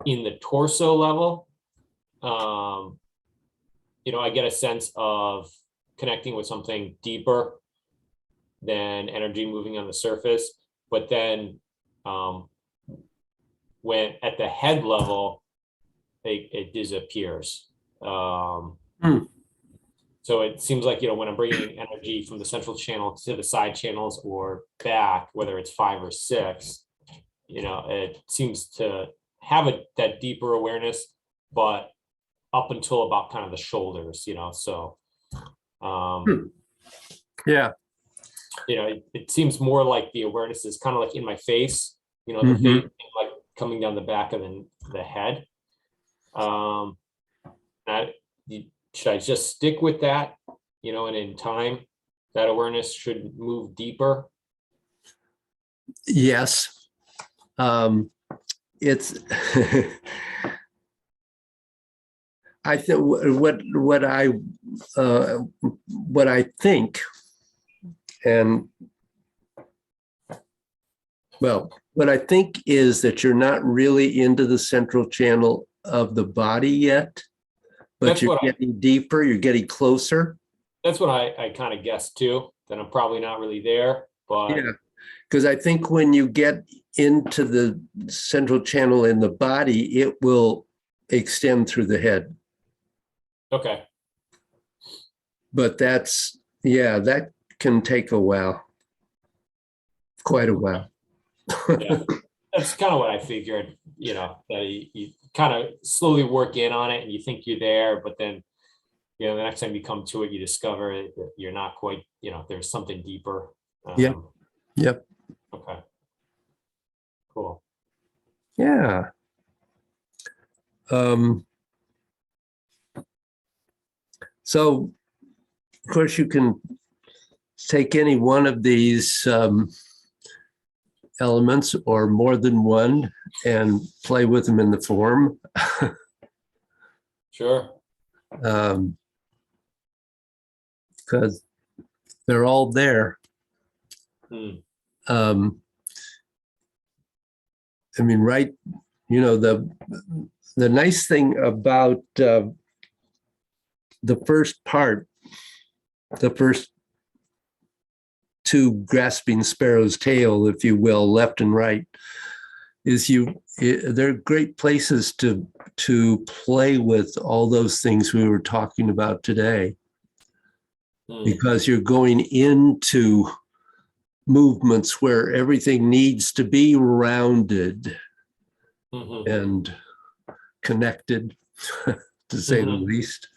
in the torso level, I get a sense of connecting with something deeper than energy moving on the surface. But then when at the head level, it disappears. So it seems like, when I'm bringing energy from the central channel to the side channels or back, whether it's 5 or 6, it seems to have that deeper awareness, but up until about kind of the shoulders, so, Yeah. it seems more like the awareness is kind of like in my face, the Mhm. face like coming down the back of the head. Should I just stick with that, and in time, that awareness should move deeper? Yes. It's, I think what I think, and well, what I think is that you're not really into the central channel of the body yet, but That's you're what getting deeper, you're getting closer. That's what I kind of guessed too, that I'm probably not really there, but Yeah, because I think when you get into the central channel in the body, it will extend through the head. okay. But that can take a while, quite a while. Yeah. That's kind of what I figured, that you kind of slowly work in on it and you think you're there, but then, the next time you come to it, you discover that you're not quite, there's something deeper. Yep. Yep. Okay. Cool. Yeah. So, of course, you can take any one of these elements or more than one and play with them in the form. Sure. Because They're all there. Hmm. I mean, right, the nice thing about the first part, the first two grasping sparrow's tail, if you will, left and right, is they're great places to play with all those things we were talking about today, because you're going into movements where everything needs to be rounded Mhm. and connected, to say the Mhm. least.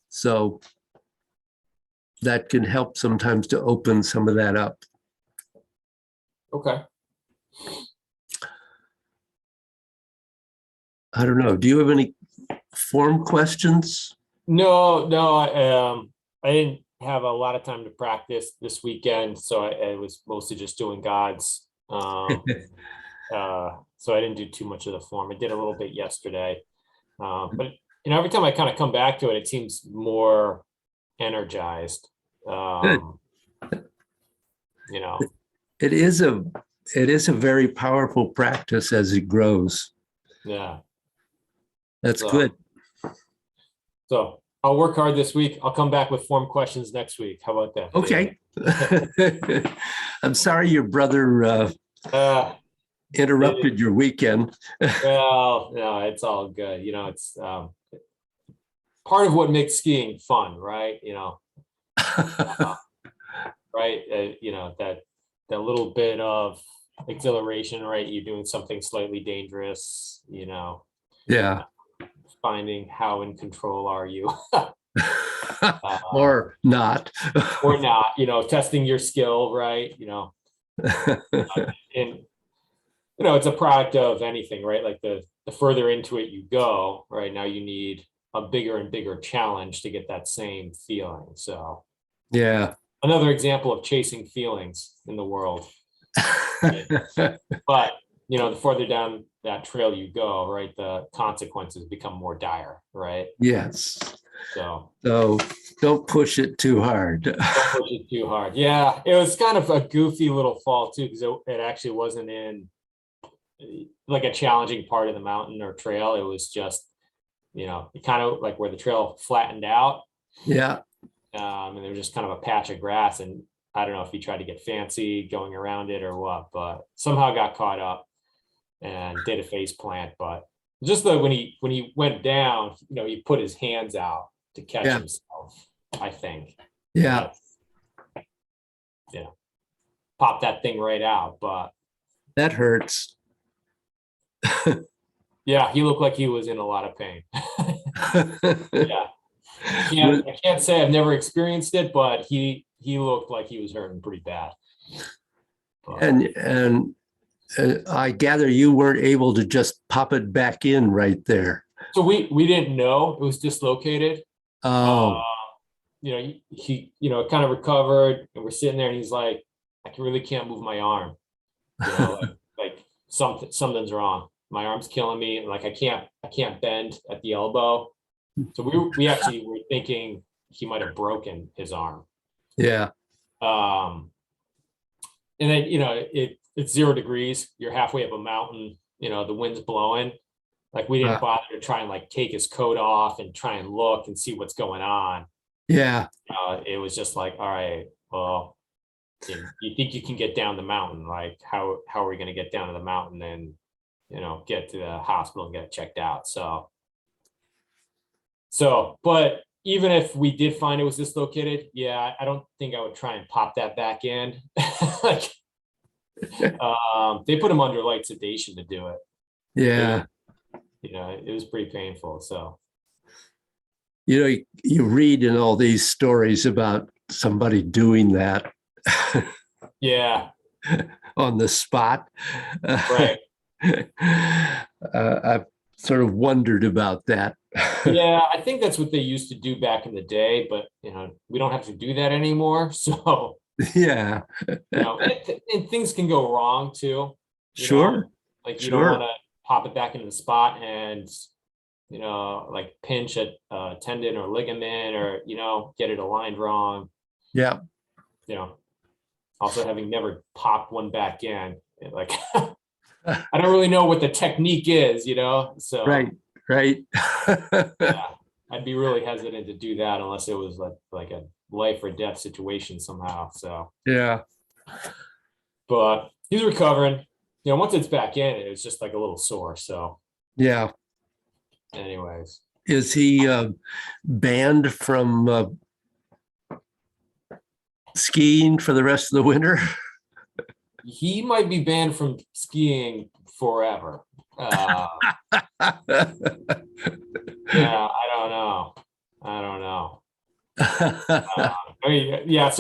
So that can help sometimes to open some of that up. Okay. I don't know. Do you have any form questions? No, I didn't have a lot of time to practice this weekend, so I was mostly just doing gods. So I didn't do too much of the form. I did a little bit yesterday, but every time I kind of come back to it, it seems more energized. Good. You know, It is a very powerful practice as it grows. yeah. That's So- good. So I'll work hard this week. I'll come back with form questions next week. How about that? Okay. I'm sorry your brother interrupted your weekend. Well, no, it's all good. It's part of what makes skiing fun, right? Right? That little bit of exhilaration, right? You're doing something slightly dangerous, Yeah. finding how in control are you Or not. or not, testing your skill, right? And it's a product of anything, right? Like the further into it you go, right now you need a bigger and bigger challenge to get that same feeling. So Yeah. another example of chasing feelings in the world. But the further down that trail you go, right, the consequences become more dire, right? Yes. So don't push it too hard. don't push it too hard. Yeah, it was kind of a goofy little fall too, because it actually wasn't in like a challenging part of the mountain or trail. It was just, kind of like where the trail flattened out. Yeah. And there was just kind of a patch of grass, and I don't know if he tried to get fancy going around it or what, but somehow got caught up and did a face plant. But just when he went down, he put his hands out to catch Yeah. himself, I think. Yeah. Pop that thing right out. But That hurts. yeah, he looked like he was in a lot of pain. Yeah. I can't say I've never experienced it, but he looked like he was hurting pretty bad. But, And I gather you weren't able to just pop it back in right there. so we didn't know it was dislocated. Oh, He kind of recovered, and we're sitting there, and he's like, I really can't move my arm. Like something's wrong. My arm's killing me, and like I can't bend at the elbow. So we actually were thinking he might have broken his arm. yeah. And then it's 0 degrees. You're halfway up a mountain. The wind's blowing. Like we didn't bother to try and like take his coat off and try and look and see what's going on. Yeah. It was just like, all right, well, you think you can get down the mountain? Like how are we going to get down to the mountain and get to the hospital and get it checked out? So, but even if we did find it was dislocated, yeah, I don't think I would try and pop that back in. Like, they put him under light sedation to do it. Yeah. It was pretty painful. So, You read in all these stories about somebody doing that yeah, on the spot. right. I've sort of wondered about that. Yeah, I think that's what they used to do back in the day, but we don't have to do that anymore. So, Yeah. and things can go wrong too. Sure. Like you Sure. don't want to pop it back into the spot and like pinch a tendon or ligament, or, get it aligned wrong, Yeah. Also having never popped one back in, like, I don't really know what the technique is, so. Right. Yeah, I'd be really hesitant to do that unless it was like a life or death situation somehow, so. Yeah. But he's recovering, once it's back in, it's just like a little sore, so Yeah. anyways. Is he banned from skiing for the rest of the winter? He might be banned from skiing forever. Yeah, I don't know. I mean, yeah, so